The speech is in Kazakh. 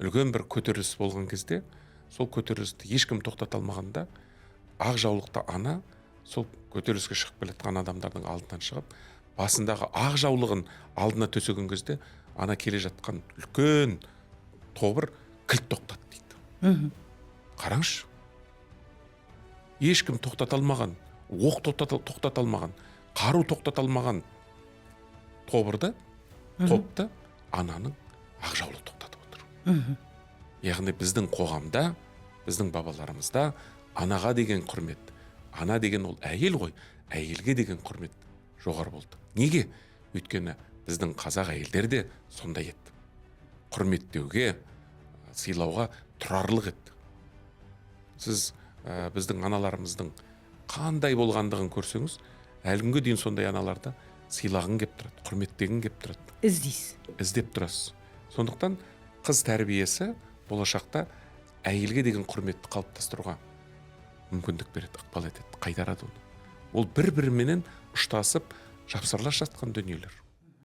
үлкен бір көтеріліс болған кезде, сол көтерілісті ешкім тоқтата алмағанда, ақ жаулықты ана сол көтеріліске шығып келе жатқан адамдардың алдынан шығып, басындағы ақ жаулығын алдына төсеген кезде, ана келе жатқан үлкен тобыр кілт тоқтат дейді. Қараңызшы. Ешкім тоқтата алмаған, оқ тоқтата алмаған, қару тоқтата алмаған тобырды, топты ананың ақ жаулығы тоқтатып отыр. Яғни біздің қоғамда, біздің бабаларымызда анаға деген құрмет, ана деген ол әйел ғой, әйелге деген құрмет жоғары болды. Неге? Өйткені біздің қазақ әйелдері де сондай еді. Құрметтеуге, сыйлауға тұрарлық еді. Сіз біздің аналарымыздың қандай болғандығын көрсеңіз, әлгінге дейін сондай аналарда сыйлағын кеп тұрады, құрметтегін кеп тұрады. Іздеп тұрасыз. Сондықтан қыз тәрбиесі болашақта әйелге деген құрметті қалыптастыруға мүмкіндік береді, ықпал етеді, қайтарады оны. Ол бір-біріменен ұштасып, жапсарлас жатқан дүниелер.